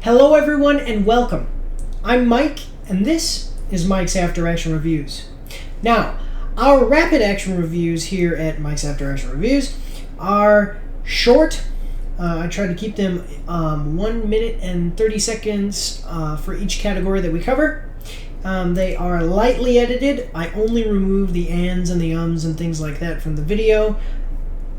Hello everyone and welcome. I'm Mike and this is Mike's After Action Reviews. Now, our rapid action reviews here at Mike's After Action Reviews are short. I try to keep them 1 minute and 30 seconds for each category that we cover. They are lightly edited. I only remove the ands and the ums and things like that from the video.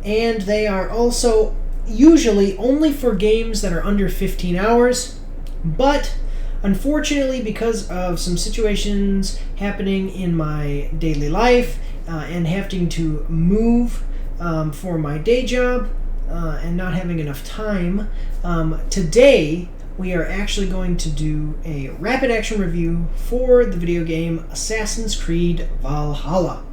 And they are also usually only for games that are under 15 hours. But unfortunately, because of some situations happening in my daily life and having to move for my day job and not having enough time, today we are actually going to do a rapid action review for the video game Assassin's Creed Valhalla.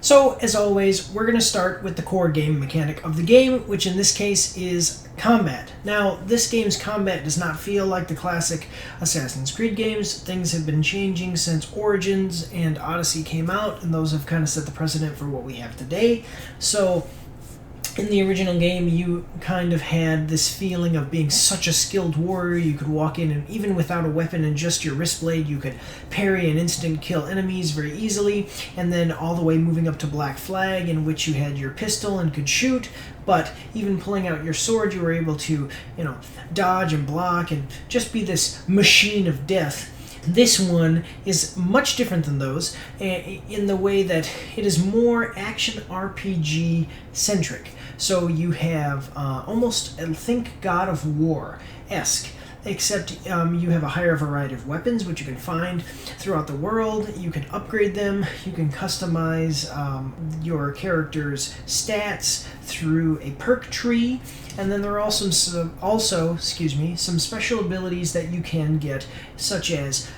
So, as always, we're going to start with the core game mechanic of the game, which in this case is combat. Now, this game's combat does not feel like the classic Assassin's Creed games. Things have been changing since Origins and Odyssey came out, and those have kind of set the precedent for what we have today. So, in the original game, you kind of had this feeling of being such a skilled warrior. You could walk in and even without a weapon and just your wrist blade, you could parry and instant kill enemies very easily. And then all the way moving up to Black Flag, in which you had your pistol and could shoot. But even pulling out your sword, you were able to, dodge and block and just be this machine of death. This one is much different than those in the way that it is more action RPG centric. So you have almost, think, God of War-esque, except you have a higher variety of weapons which you can find throughout the world. You can upgrade them, you can customize your character's stats through a perk tree, and then there are also some special abilities that you can get, such as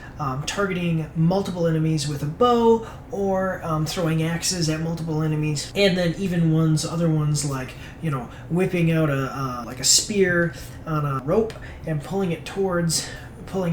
targeting multiple enemies with a bow, or throwing axes at multiple enemies, and then even other ones like whipping out a spear on a rope and pulling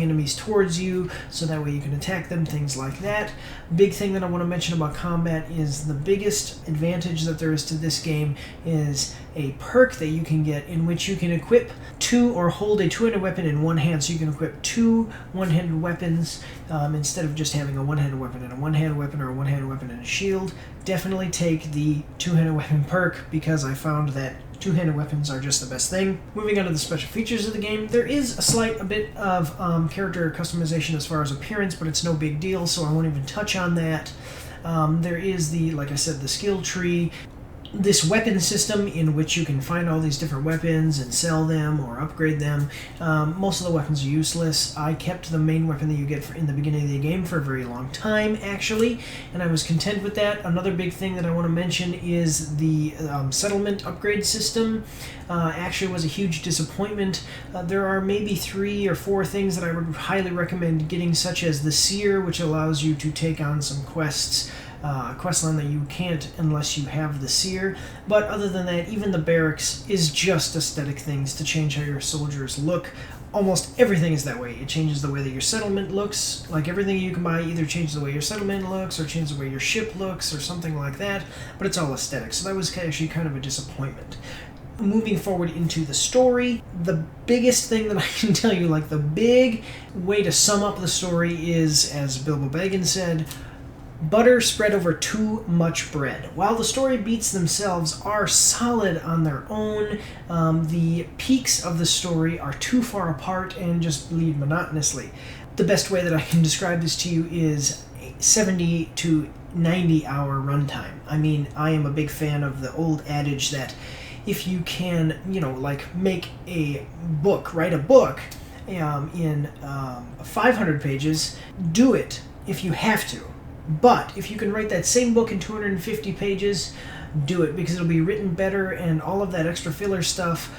enemies towards you so that way you can attack them, things like that. Big thing that I want to mention about combat is the biggest advantage that there is to this game is a perk that you can get in which you can equip hold a two-handed weapon in one hand, so you can equip two one-handed weapons instead of just having a one-handed weapon and a one-handed weapon or a one-handed weapon and a shield. Definitely take the two-handed weapon perk because I found that two-handed weapons are just the best thing. Moving on to the special features of the game, there is a bit of character customization as far as appearance, but it's no big deal, so I won't even touch on that. There is like I said, the skill tree, this weapon system in which you can find all these different weapons and sell them or upgrade them. Most of the weapons are useless. I kept the main weapon that you get in the beginning of the game for a very long time, actually, and I was content with that. Another big thing that I want to mention is the settlement upgrade system. Actually was a huge disappointment. There are maybe 3 or 4 things that I would highly recommend getting, such as the Seer, which allows you to take on some quests, questline that you can't unless you have the Seer. But other than that, even the barracks is just aesthetic things to change how your soldiers look. Almost everything is that way. It changes the way that your settlement looks. Like everything you can buy either changes the way your settlement looks or changes the way your ship looks or something like that. But it's all aesthetic. So that was actually kind of a disappointment. Moving forward into the story, the biggest thing that I can tell you, like the big way to sum up the story is, as Bilbo Baggins said, butter spread over too much bread. While the story beats themselves are solid on their own, the peaks of the story are too far apart and just bleed monotonously. The best way that I can describe this to you is 70 to 90 hour runtime. I mean, I am a big fan of the old adage that if you can, make a book, write a book in 500 pages, do it if you have to. But if you can write that same book in 250 pages, do it, because it'll be written better and all of that extra filler stuff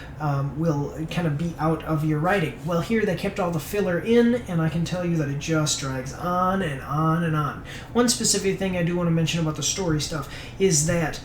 will kind of be out of your writing. Well, here they kept all the filler in, and I can tell you that it just drags on and on and on. One specific thing I do want to mention about the story stuff is that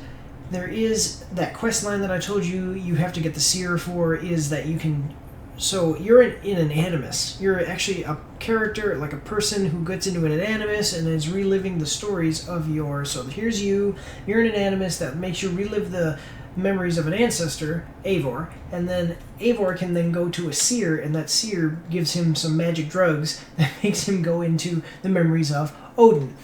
there is that quest line that I told you you have to get the seer for, is that you can... So you're in an animus. You're actually a character, like a person who gets into an animus and is reliving the stories of your... So here's you. You're in an animus that makes you relive the memories of an ancestor, Eivor, and then Eivor can then go to a seer, and that seer gives him some magic drugs that makes him go into the memories of Odin.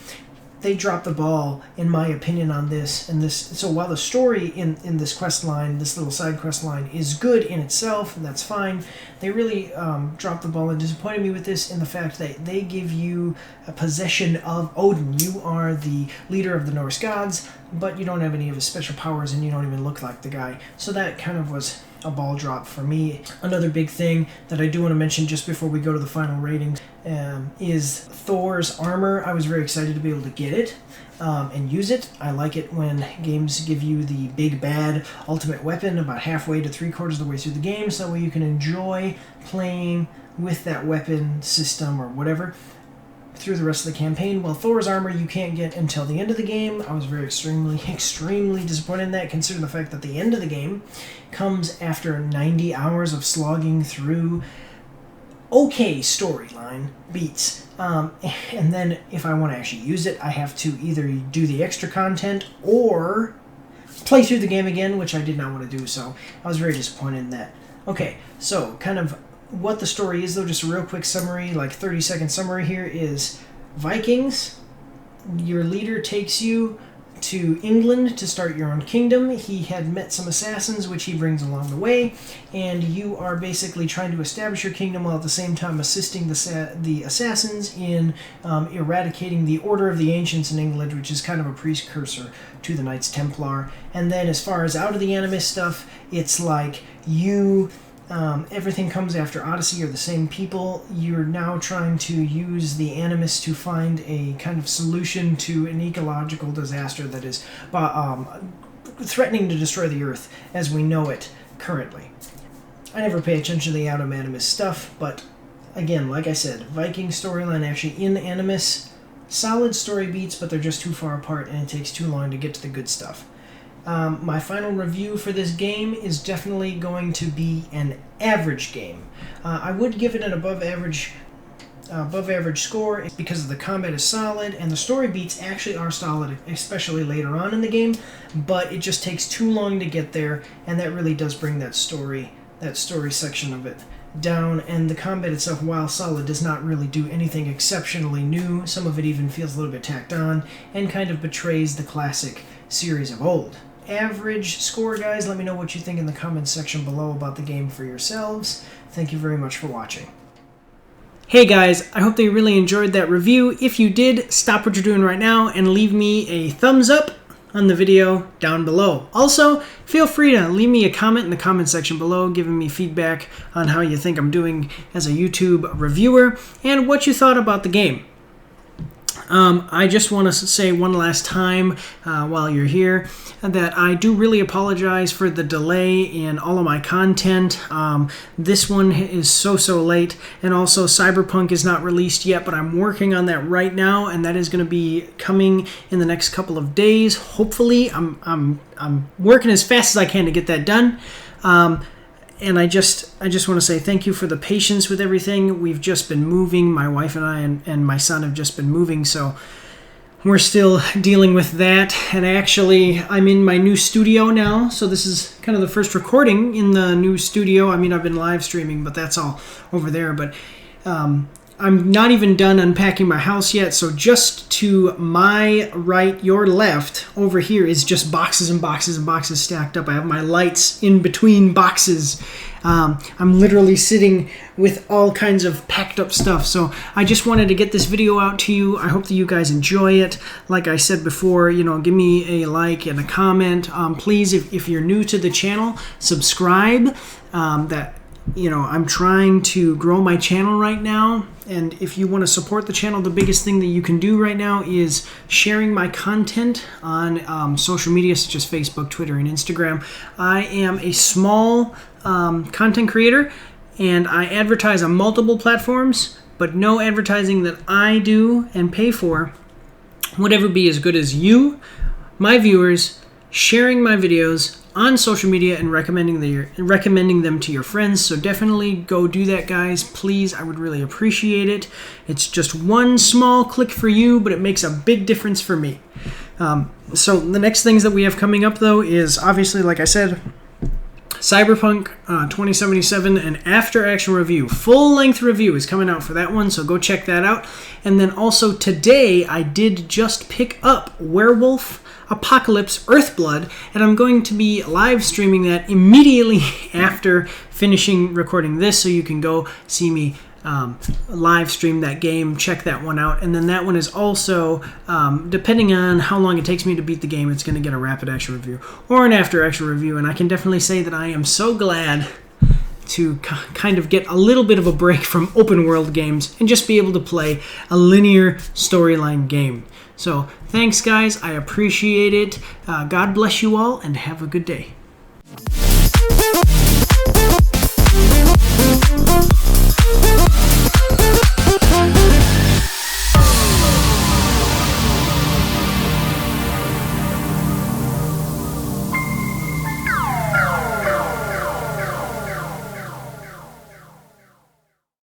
They dropped the ball, in my opinion, on this. And this, so while the story in this quest line, this little side quest line, is good in itself, and that's fine, they really dropped the ball and disappointed me with this in the fact that they give you a possession of Odin. You are the leader of the Norse gods, but you don't have any of his special powers, and you don't even look like the guy. So that kind of was a ball drop for me. Another big thing that I do want to mention just before we go to the final ratings is Thor's armor. I was very excited to be able to get it and use it. I like it when games give you the big bad ultimate weapon about halfway to 3/4 of the way through the game, so you can enjoy playing with that weapon system or whatever through the rest of the campaign. Well, Thor's armor you can't get until the end of the game. I was very extremely disappointed in that, considering the fact that the end of the game comes after 90 hours of slogging through okay storyline beats. And then if I want to actually use it, I have to either do the extra content or play through the game again, which I did not want to do, so I was very disappointed in that. Okay, so kind of what the story is, though, just a real quick summary, like 30-second summary here, is Vikings. Your leader takes you to England to start your own kingdom. He had met some assassins, which he brings along the way, and you are basically trying to establish your kingdom while at the same time assisting the assassins in eradicating the Order of the Ancients in England, which is kind of a precursor to the Knights Templar. And then as far as out of the Animus stuff, it's like you... everything comes after Odyssey, are the same people. You're now trying to use the Animus to find a kind of solution to an ecological disaster that is threatening to destroy the Earth as we know it currently. I never pay attention to the out of Animus stuff, but again, like I said, Viking storyline actually in Animus, solid story beats, but they're just too far apart and it takes too long to get to the good stuff. My final review for this game is definitely going to be an average game. I would give it an above average score because the combat is solid and the story beats actually are solid, especially later on in the game, but it just takes too long to get there, and that really does bring that story section of it down. And the combat itself, while solid, does not really do anything exceptionally new. Some of it even feels a little bit tacked on and kind of betrays the classic series of old. Average score, guys. Let me know what you think in the comments section below about the game for yourselves. Thank you very much for watching. Hey guys, I hope that you really enjoyed that review. If you did, stop what you're doing right now and leave me a thumbs up on the video down below. Also, feel free to leave me a comment in the comment section below, giving me feedback on how you think I'm doing as a YouTube reviewer and what you thought about the game. I just want to say one last time while you're here that I do really apologize for the delay in all of my content. This one is so late, and also Cyberpunk is not released yet, but I'm working on that right now, and that is going to be coming in the next couple of days. Hopefully, I'm working as fast as I can to get that done. And I just want to say thank you for the patience with everything. We've just been moving. My wife and I and my son have just been moving, so we're still dealing with that. And actually, I'm in my new studio now, so this is kind of the first recording in the new studio. I mean, I've been live streaming, but that's all over there. But I'm not even done unpacking my house yet, so just to my right, your left, over here is just boxes and boxes and boxes stacked up. I have my lights in between boxes. I'm literally sitting with all kinds of packed up stuff, so I just wanted to get this video out to you. I hope that you guys enjoy it. Like I said before, you know, give me a like and a comment. Please, if you're new to the channel, subscribe. That I'm trying to grow my channel right now, and if you want to support the channel, the biggest thing that you can do right now is sharing my content on social media such as Facebook, Twitter, and Instagram. I am a small content creator, and I advertise on multiple platforms, but no advertising that I do and pay for would ever be as good as you, my viewers, sharing my videos on social media and recommending them to your friends. So definitely go do that, guys. Please, I would really appreciate it. It's just one small click for you, but it makes a big difference for me. So the next things that we have coming up, though, is obviously, like I said, Cyberpunk 2077, an after-action review. Full-length review is coming out for that one, so go check that out. And then also today, I did just pick up Werewolf Apocalypse Earthblood, and I'm going to be live streaming that immediately after finishing recording this, so you can go see me live stream that game, check that one out. And then that one is also, depending on how long it takes me to beat the game, it's going to get a rapid action review or an after action review. And I can definitely say that I am so glad to kind of get a little bit of a break from open world games and just be able to play a linear storyline game. So thanks, guys. I appreciate it. God bless you all, and have a good day.